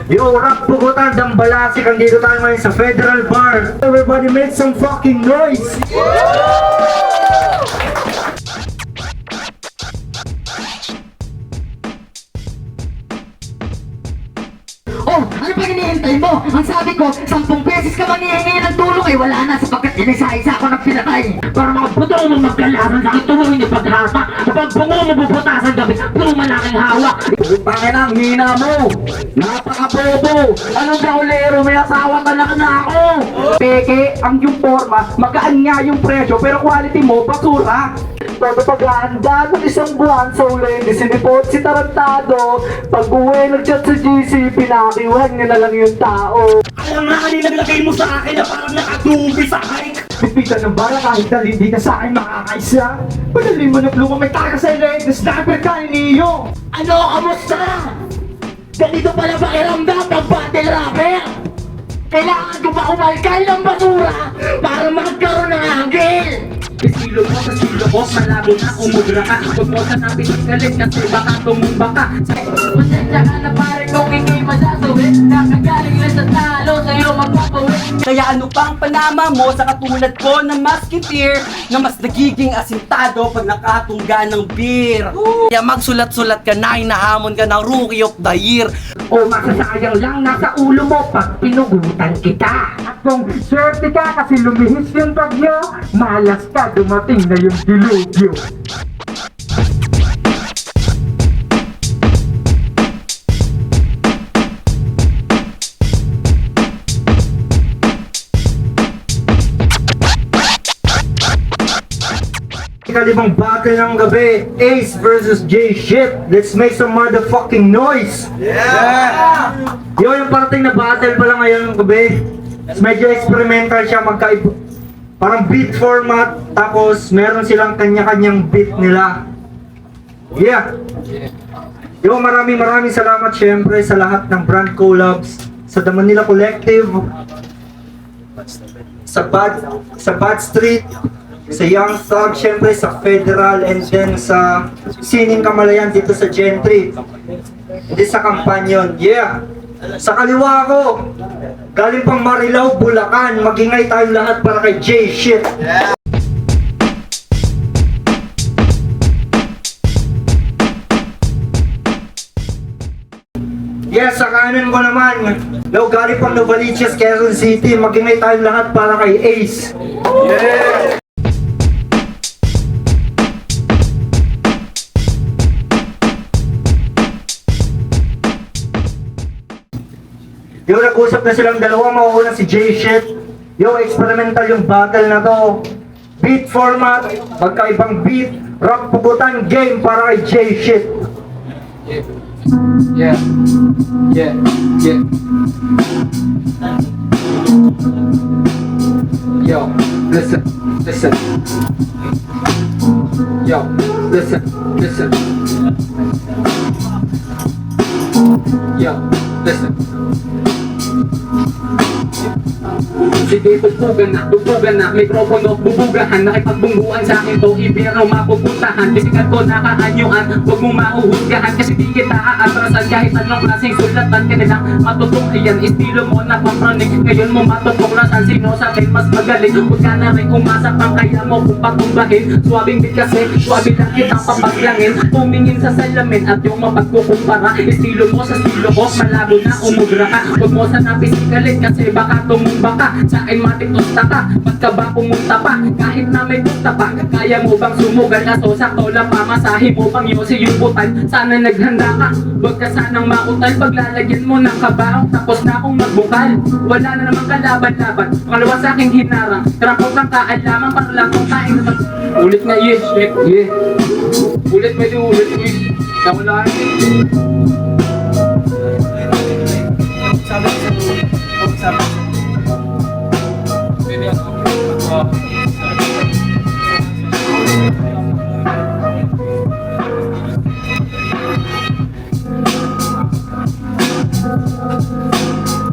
Yo, rap pugutan, dambalasik. Andito tayo ngayon sa Federal Bar. Everybody make some fucking noise! Oh, ano pa hinihintay mo? Ang sabi ko, 10 beses ka manghihingi ng tulong ay wala na sapagkat inisa-isa ako ng pinatay. Para mga buto mo magkalaban sa tuloy ni paghata. Kapag bungo mo bubutasan gabi, puro malaking hawak. Pangin ang hina mo! Napaka-bobo! Anong gaulero? May asawa talaga na ako! Peke, ang yung forma, magaan nga yung presyo, pero quality mo, basura. Todo paghahanda ng isang buwan sa uli, sinipot si Tarantado. Pag uwi, nag-chat sa GC, pinakiwan niya na lang yung tao. Alam nga kanina nilagay mo sa akin na parang nakadubi sa hike! Pipitan ng bala kahit dahil hindi ka sa akin makakaisa. Padali mo na pluma, may taka sa ilay, na sniper ka niyo. Ano, kamusta? Ganito pala pakiramdam ng battle rapper? Kailangan ko ba umalkal ng basura para magkaroon ng anggel? Estilo mo sa estilo ko, malabo na umubra ka. Huwag mo sa napisigalit kasi baka tumumba ka. Pasensya ka na pare kung hindi masasawit. Nakagaling lang sa talo, sa'yo magpapawit. Kaya ano pang panama mo sa katulad ko na musketeer na mas nagiging asintado pag nakatungga ng beer. Kaya magsulat-sulat ka na, hinahamon ka ng Rookie of the Year. O masasayang lang nasa ulo mo pag pinugutan kita. At kung swerte ka kasi lumihis yung bagyo, malas ka, dumating na yung dilubyo. Ikalibang battle ng gabi, Ace versus J-Shit. Let's make some motherfucking noise! Yeah! Yo, yung parating na battle pala ngayon ng gabi. Medyo experimental siya, magkaiba. Parang beat format, tapos meron silang kanya-kanyang beat nila. Yeah! Yo, maraming salamat syempre sa lahat ng brand collabs, sa The Manila Collective, sa Bad Street, sa Young Thug, syempre sa Federal, and then sa Sining Kamalayan dito sa Gentry. Hindi sa Kampanyon. Yeah! Sa kaliwa ko, galing pang Marilao, Bulacan. Magingay tayong lahat para kay J-Shit. Yes, sa kanan ko naman, galing pang Novaliches, Quezon City. Magingay tayong lahat para kay Ace. Yeah! Yo, nag-usap na silang dalawa, mauuna si J-Shit. Yo, experimental yung battle na to. Beat format, magkaibang beat, rap pugutan, game para kay J-Shit. Yeah. Yeah. Yeah. Yo, listen. Yo, listen. Yo, listen. Sige, tugtugan na, mikropono, bubugahan, nakipagbungguan sa akin to, ibiro mapupuntahan, bisikat ko nakaanyuan, huwag mong mahuhusgahan, kasi di kita aatrasan, kahit anong klaseng sulatan, kanilang matutuklayan, estilo mo na papraning, ngayon mo matutuklasan, sino sa akin mas magaling, huwag ka na rin umasa pang kaya mo kung patumbahin, suwabing bit kasi, suwabi lang kitang papaglangin, tumingin sa salamin at yung mapagkukumpara, estilo mo sa estilo ko, malabo na umubra ka, huwag mo sa napisigalit, kasi baka tumumba ka, sa akin matitusta ka, ba't ka ba pumunta pa, kahit na may punta pa, kaya mo bang sumugal, kaso sakto lang pamasahe mo bang yosi yung butan, sana naghanda ka, huwag ka sanang mautal, paglalagyan mo ng kabaong, tapos na akong magbukal, wala na namang kalaban-laban, pangalawa sa aking hinarang, trampok ng kaalaman, para lang kong kain naman, ulit na yes, yeah, ulit pwede ulit, nawala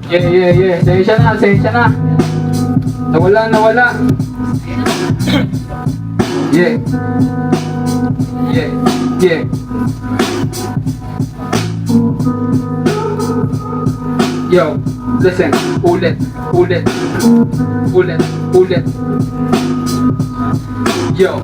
Yeah. Sensya na. Nawala. Yeah. Yo, listen, ulit. Yo,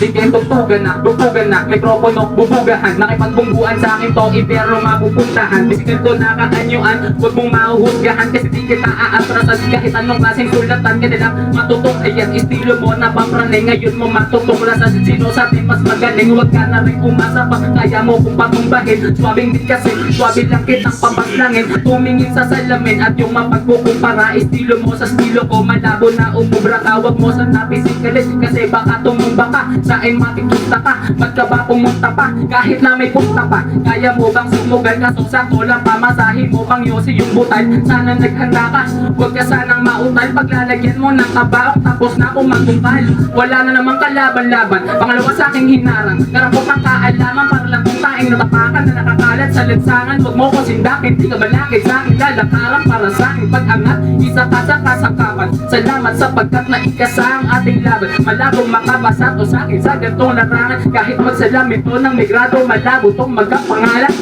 sige, tutugan na, mikropono, bubugahan, nakipagbungguan sa akin to, impyerno mapupuntahan, bisigan ko nakaanyuan, huwag mong mahuhusgahan, kasi di kita aatrasan, kahit anong klaseng sulatan, ka nila matutuklayan, estilo mo na pampranay, ngayon mo matutuklasan, sino sa atin mas magaling, huwag ka na rin umasa pa, kaya mo kung patumbahin, swabing din kasi, swabe lang kitang papaslangin, tumingin sa salamin, at yung mapagkukumpara, estilo mo sa estilo ko, malabo na umubra, tawag mo sa napising kalit, kasi baka tumumba ka, sa akin matitusta ka, ba't ka ba pumunta pa, kahit na may punta pa, kaya mo bang sumugal, kaso sa lang pamasahin mo pang yosi yung butal, sana naghanda ka, huwag ka sanang mautal, paglalagyan mo ng kabaok, tapos na kumagungkal, wala na namang kalaban-laban, pangalawa sa aking hinarang, narapot ang kaalaman, para lang kung taing natapakan, na nakakalat sa lansangan, huwag mo ko sindakin, di ka balakid sa aking lalakaran, para sa aking pag-angat, isa ka sa kasangkapan, salamat sapagkat naikasa ang ating laban, malabong makabasa to sa akin sa gantong larangan, kahit magsalam ito ng migrado, malabo tong magkapangalan,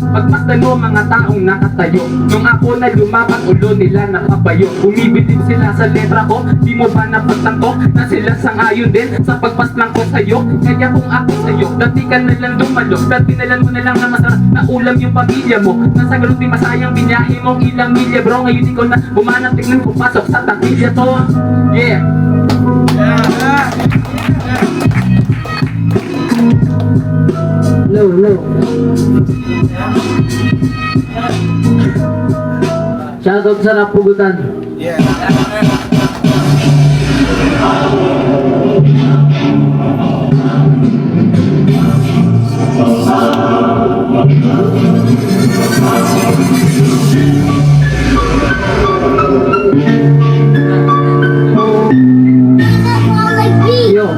pagmasdan mo mga taong nakatayo, nung ako na lumaban, ulo nila nakabayo, bumibitin sila sa letra ko, di mo ba napagtanto, na sila sangayon din, sa pagpaslang ko sa'yo, kaya kung ako sa'yo, dati ka na lang dumalo, dati nalan mo na lang na masarap na ulam yung pamilya mo, nasa ganun di masayang binyahe mong ilang milya, bro, ngayon ikaw na bumanat, tignan ko pasok sa takilya to, yeah. Low. Shoutout sa Napugutan. Yo.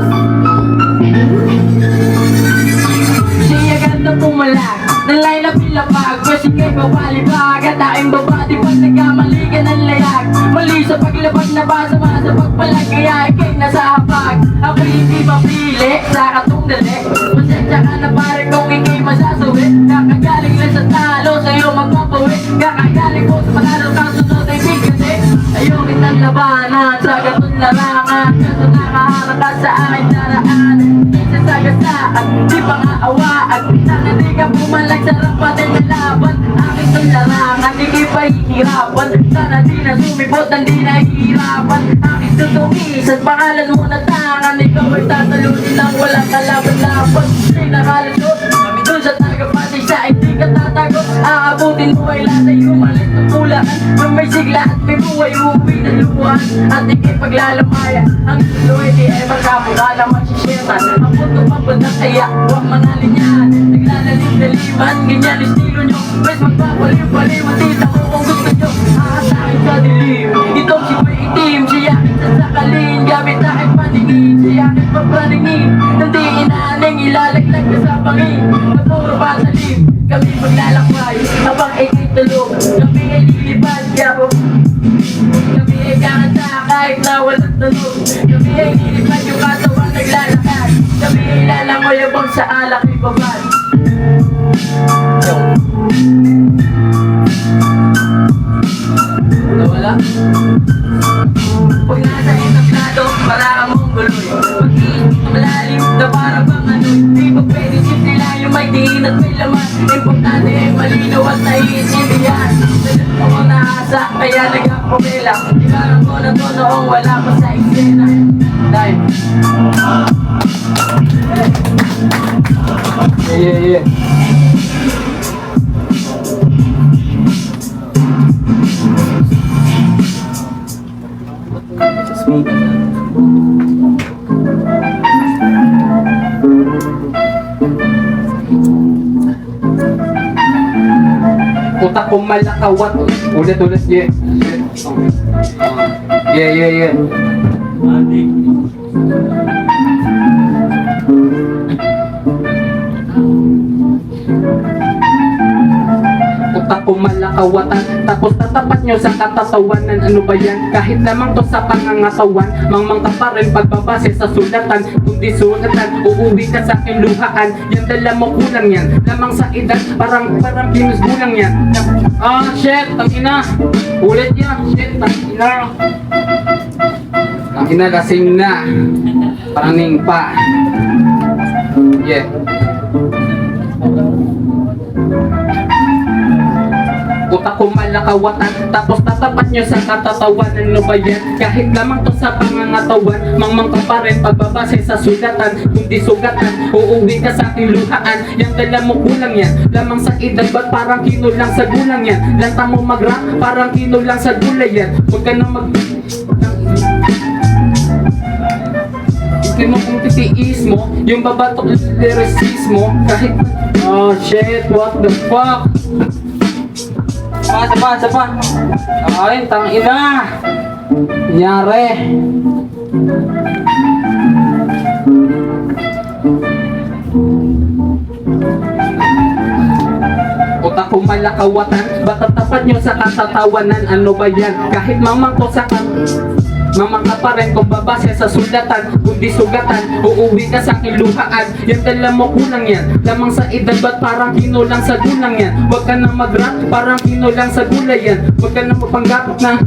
Siya ganda pumalag, nalay na pilapag, kasi kay mapalibag, at aking baba, di ba nagkamali ka ng layag, mali sa paglabag na basa, sa pagpalag, kaya ikay nasa hapag, ako hindi mapili, sa katong dali, pasensya ka na pare kung ikay masasuwit, kakagaling lang sa talo, sa'yo magpapawit, kakagaling ko sa panalo, kang sunod ay bigati, ayaw kitang labanan, sa katong larangan, kaso nakaharap ka sa aking daraan, sagasaan, di pa nga awaan, sana di ka pumalag sa rampatin na laban, aking itong larangan, di pa hihirapan, sana di na sumibot, hindi na hihirapan, aking tutumis at pangalan mo na tangan, ikaw ay tatalunin ng walang kalaban-laban, di nakalusot, dun sa tagapatay sa hindi ka tatagot, aabutin mo ay latay, umalit ng pulaan, nung may sigla at may buhay, uwi na luwan, at ikay paglalamaya, ang tuloy di ay magkamukha na magsisyetan, ang puto papunta kaya, huwag mga linyahan, naglalalim-laliman, ganyan estilo nyo, pwes magpapaliw-paliw, tita ko kung gusto nyo, aasahin sa dilim, itong si Boy Itim, siya sa sakalin, gamit aking paningin, siya aking papaningin, hindi inaaning, ilalaglag ka sa pangin, na puro patalim, kami maglalakbay, habang ikay tulog, kami ay lilipad, kami ay kakanta, kahit na walang tulog, kami ay lilipad, yung katawan naglalakad, kami ay lalangoy abang sa alak ibabad. Nawala? Pag nasa entablado, para ka mong guloy, mag-iisip malalim na para bang ano'y, di ba pwede simple lang yung may tingin at may laman, importante ay malinaw at naiintindihan, salat ako naasa, kaya nagkapumela, ibarang ko na to noong wala pa sa eksena. Time. Yeah. Utak ko malakawat, ulit, yeah. Yeah. Utak ko kumalakawatan tapos tatapat nyo sa katatawanan. Ano ba yan? Kahit lamang to sa pangangatawan, mangmang ka pa rin pagbabase sa sulatan. Kung di sulatan, uuwi ka sa aking luhaan. Yan dala mo kulang yan, lamang sa edad, parang gimus gulang yan. Ah, shit, tangina. Ulit yan, shit, tangina. Tangina, lasing na. Paraning pa. Yeah. Utak ko malakawatan tapos tatapat nyo sa katatawanan. Ano ba yan? Kahit lamang to sa pangangatawan, mangmang ka pa rin pagbabase sa sulatan. Kung di sugatan, uuwi ka sa aking luhaan. Yang dala mo kulang yan, lamang sa edad, ba't parang kinulang sa gulang yan? Lanta mo mag-rap, parang kinulang sa gulay yan. Huwag ka na mag... Hindi mo kung titiis mo, yung babatok lyricis mo. Kahit... Oh shit, what the fuck? Sapa. Ay, tangina. Nyari. Utak ko malakawatan, ba't tatapat nyo sa katatawanan? Ano ba yan? Kahit mamang ko sa mamang ka pa rin kung babase sa sulatan. Kung di sugatan, uuwi ka sa aking luhaan. Yan dala mo kulang yan, lamang sa edad, ba't parang kinulang sa gulang yan? Huwag ka na mag-rap, parang kinulang sa gulay yan. Huwag ka na mapanggap na...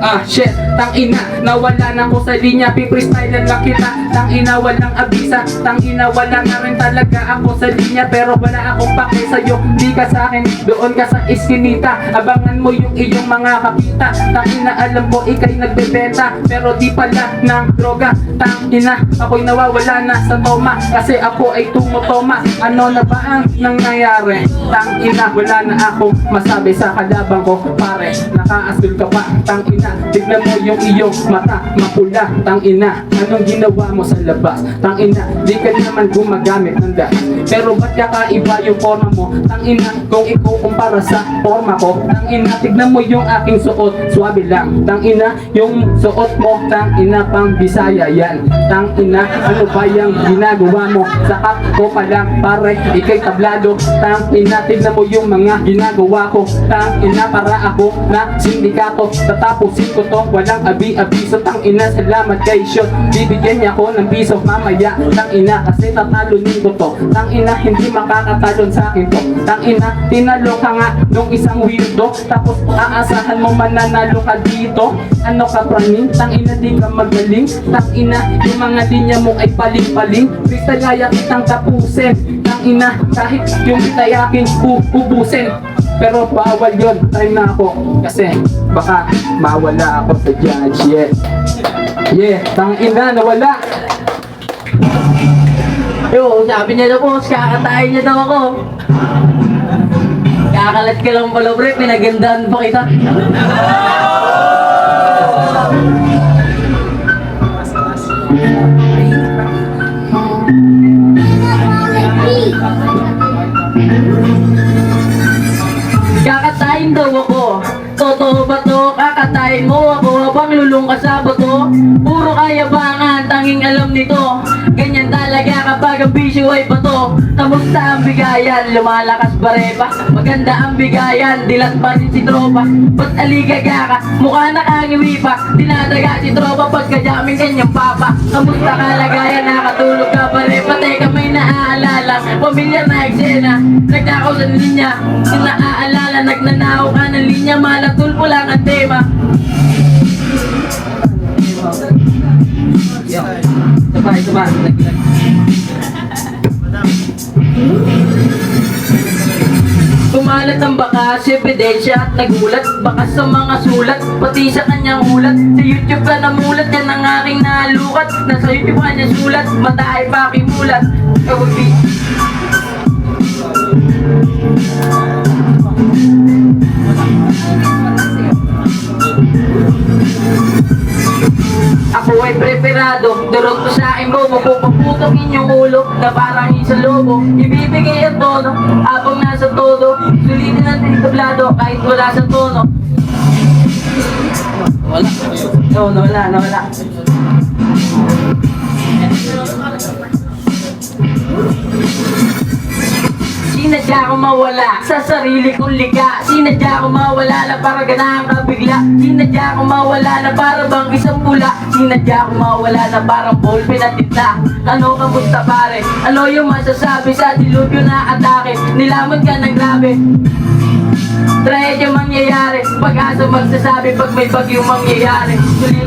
Ah, shit, tangina, nawala na ko sa linya, piprestylan lang kita. Tangina, walang abisa, tangina, wala na rin talaga ako sa linya. Pero wala akong pake sa'yo, di ka sa akin, doon ka sa iskinita. Abangan mo yung iyong mga kapita. Tangina, alam ko ikay nagbebenta, pero di pala ng droga. Tangina, ako'y nawawala na sa toma, kasi ako ay tumutoma. Ano na ba ang nangyayari? Tangina, wala na akong masabi sa kalaban ko, pare, nakaasul ka pa. Tangina, tignan mo yung iyong mata, mapula. Tangina, anong ginawa mo sa labas? Tangina, di ka naman gumagamit ng dahas. Pero ba't kakaiba yung forma mo? Tangina, kung ikukumpara sa forma ko. Tangina, tignan mo yung aking suot, swabe lang. Tangina, yung suot mo, tangina, pang Bisaya yan. Tangina, ano ba yung ginagawa mo? Sakat ko pa lang, pare, ikay tablado. Tangina, tignan mo yung mga ginagawa ko. Tangina, para ako na sindikato. Tatapusin ko to, walang abi-abiso. Tangina, salamat kay shot, bibigyan niya ako ng piso mamaya. Tangina, kasi tatalunin ko to. Tangina, hindi makakatalon sa akin to. Tangina, tinalo ka nga nung isang weirdo, tapos aasahan mo mananalo ka dito. Ano ka praning? Tangina, di ka magaling. Tangina, yung mga linya mo ay paling-paling. Kristalaya kitang tapusin. Tangina, kahit yung bitayakin ubusin. Pero bawal yun, time na ako. Kasi baka mawala ako sa judge. Yeah, tangina, nawala. Yo, sabi niya daw boss, kakatayin niya daw ako. Kakalat ka lang pala pre, pinagandaan pa kita. Kakatayin daw ako. Totoo ba to? Kakatayin mo ako habang lulong ka sa bato. Puro kayabangan, tanging alam nito. Ganyan talaga kapag ang bisyo ay bato. Kamusta ang bigayan? Lumalakas ba repa? Maganda ang bigayan, dilat pa rin si tropa. Ba't aligaga ka? Mukha nakangiwi pa. Dinadaga si tropa pagkajaming kanyang papa. Kamusta kalagayan? Nakatulog ka pa repa? Teka, may naaalala pamilyar na eksena. Nagtakaw sa linya, naaalala. Nagnanaw ka ng linya, malatulpo lang ang tema. Sabay. Kumalat ang bakas, ebidensya at nagulat. Bakas sa mga sulat, pati sa kanyang ulat. Sa YouTube ka namulat, yan ang aking nalukat. Nasa YouTube ka niya sulat, mata ay pakimulat. Ako ay preparado, durog ko sa aking bobo. Puputok inyong ulo na parang isang lobo. Ibibigay ang tono, habang nasa todo. Sulitin ang tinitablado kahit wala sa tono. Nawala. Sinadya ko mawala sa sarili kong liga. Sinadya ko mawala na para ganahan ka bigla. Sinadya ko mawala na para bang isang pula. Sinadya ko mawala na parang ballpen at tinta. Ano kamusta pare? Ano yung masasabi sa dilubyo na atake? Nilamon ka ng grabe. Trahedya mangyayari, pag-asa magsasabi pag may bagyong mangyayari. Sulit,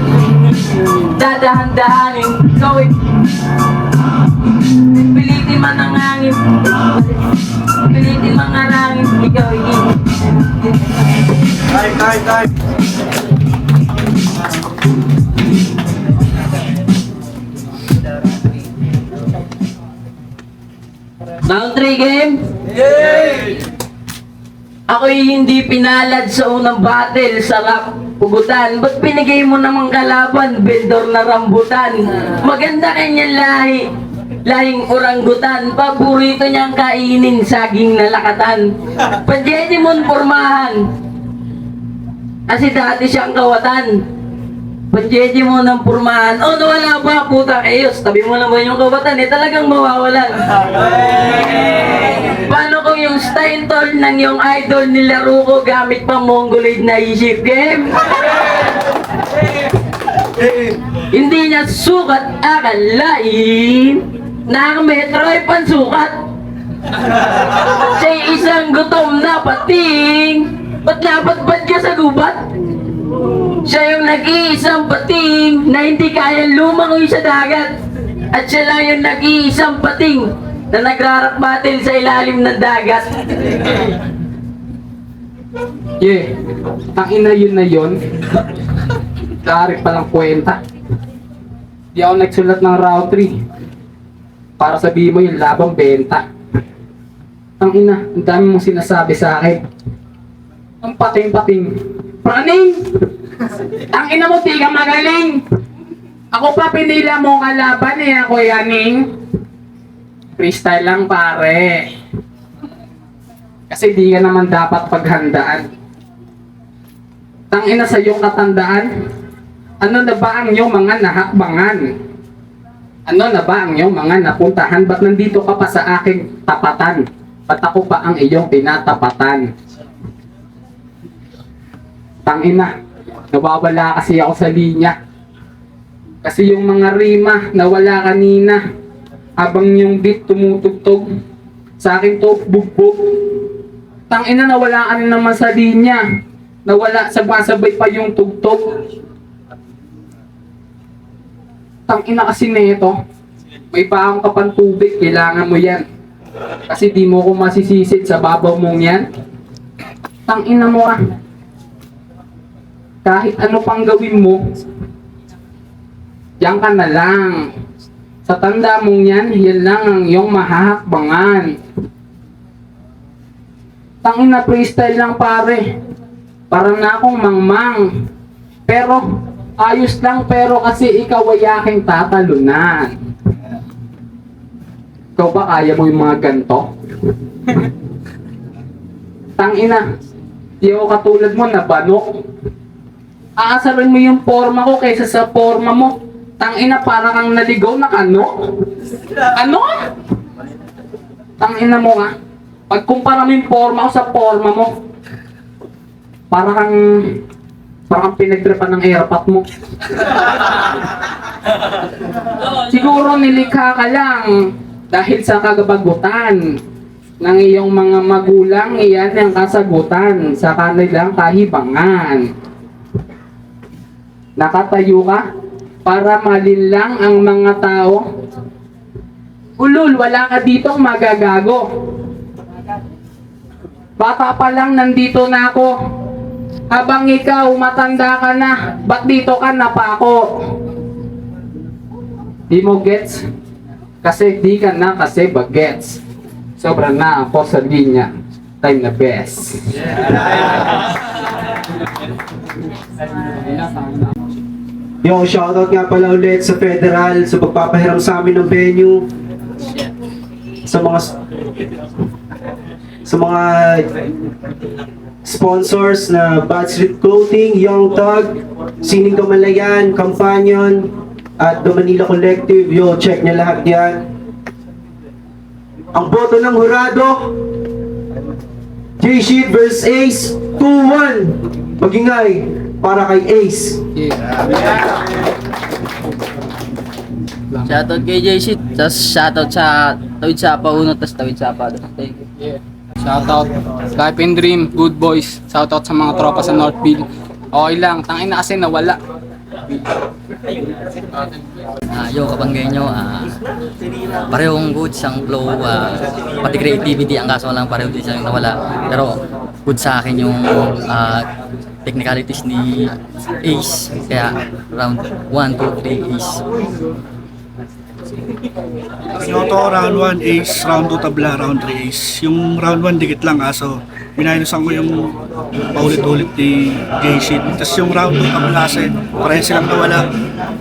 dadahan-dahanin, gawin. Pilitin man ang hangin, pilitin mangarangin, ikaw iinit. Time. Round 3 game? Ako'y hindi pinalad sa unang battle sa rap pugutan. Ba't pinigay mo namang kalaban, vendor na rambutan? Maganda kanyang lahi, lahing orangutan. Paborito niyang kainin, saging na lakatan. Panjedi mon pormahan, kasi dati siyang kawatan. Panjedi mo ng pormahan. Oh, nawala ba? Puta kayos. Tabi mo naman yung kawatan. Talagang mawawalan. Paano kung yung style tol ng yung idol nilaro ko gamit pa mongoloid na isip game? Hindi niya sukat akalain na ang metro ay pansukat. Siya'y isang gutom na pating. Ba't napadbad ka sa gubat? Siya yung nag-iisang pating na hindi kayang lumangoy sa dagat. At siya lang yung nag-iisang pating na nagrarak battle sa ilalim ng dagat. Yeah, tangina yun na yun. Dari palang kwenta. Di ako nagsulat ng round 3 para sabihin mo yung labang benta. Tangina, ang dami mong sinasabi sa akin. Ang pating-pating. Praning! Tangina mo, di ka magaling! Ako pa pinila mo kalaban eh, ako yaning. Freestyle lang pare. Kasi di ka naman dapat paghandaan. Tangina sa iyong katandaan. Ano na ba ang iyong mga nahakbangan? Ano na ba ang iyong mga napuntahan? Ba't nandito ka pa sa aking tapatan? Ba't ako pa ang iyong tinatapatan? Tangina, nawawala kasi ako sa linya. Kasi yung mga rima nawala kanina habang yung beat tumutugtog sa akin to bugbog. Tangina, nawala ka na naman sa linya. Nawala, sabay pa yung tugtog. Tangina kasi nito, may paang ka pang tubig, kailangan mo yan. Kasi di mo ko masisisid sa babaw mong yan. Tangina mo ah. Kahit ano pang gawin mo, diyan ka na lang. Sa tanda mong yan, yan lang ang iyong mahahakbangan. Tangina, freestyle lang pare. Para na akong mangmang. Pero, ayos lang, pero kasi ikaw ay aking tatalunan. Ikaw ba kaya mo yung mga ganto? Tangina, di ako katulad mo na banok. Aasarin mo yung forma ko kaysa sa forma mo. Tangina, para kang naligaw na kano. Ano? Tangina mo nga. Pagkumpara mo yung forma ko sa forma mo, para kang pinagtripan ng airpot mo. Siguro nilikha ka lang dahil sa kagabagutan ng iyong mga magulang. Iyan ang kasagutan sa kanilang kahibangan. Nakatayo ka para malinlang ang mga tao. Ulul, wala ka ditong magagago. Bata pa lang nandito na ako. Habang ikaw matanda ka na, ba't dito ka napako? Di mo gets? Kasi di ka na kasi bagets. Sobra na ako sa linya. Time na best. Yo, shoutout nga pala ulit sa Federal sa pagpapahiram sa amin ng venue. Sa mga sponsors na Bad Street Clothing, Young Thug, Sining Kamalayan, Companion, at The Manila Collective. Yo, check nyo lahat yan. Ang boto ng hurado, J-Shit versus Ace, 2-1. Magingay para kay Ace. Shoutout kay J-Shit, tapos shoutout sa Tawid Sapa Uno, tapos Tawid Sapa. Thank you. Shoutout, Life and Dream, Good Boys. Shoutout sa mga tropa sa Northville. Okay lang, tangin na kasi nawala. Yo, kabanggenyo, parehong good siyang flow, pati creativity, ang kaso lang pareho din siyang nawala. Pero good sa akin yung technicalities ni Ace, kaya round 1, 2, 3 Ace. Yung to round 1 Ace, round 2 tabla, round 3 Ace. Yung round 1 dikit lang kaso minayinusan ko yung paulit-ulit ni J-Shit. Tapos yung round 2 tabla kasi parehas silang nawala.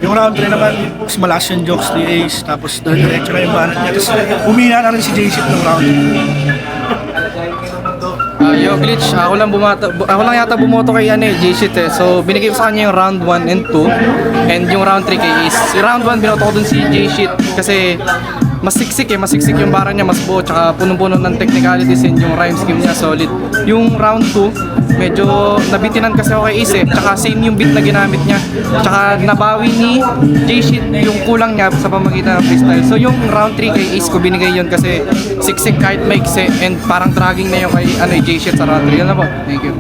Yung round 3 naman, mas malakas yung jokes ni Ace. Tapos diretso na yung banat niya. Tapos humina na rin si J-Shit ng round 2. Yo, Glitch, ako lang yata bumoto kay J-Shit eh. So, binigay ko sa kanya yung round 1 and 2 and yung round 3 kay Ace. Si round 1 binoto ko dun si J-Shit kasi masiksik yung bara niya, mas buo, tsaka punong-puno ng technicalities and yung rhyme scheme niya solid. Yung round 2, medyo nabitinan kasi ako kay Ace eh, tsaka same yung beat na ginamit niya, tsaka nabawi ni J-Shit yung kulang niya sa pamagitan ng freestyle. So yung round 3 kay Ace ko binigay yun kasi siksik kahit maikse and parang dragging na yung kay J-Shit sa round 3. Yan na po, thank you.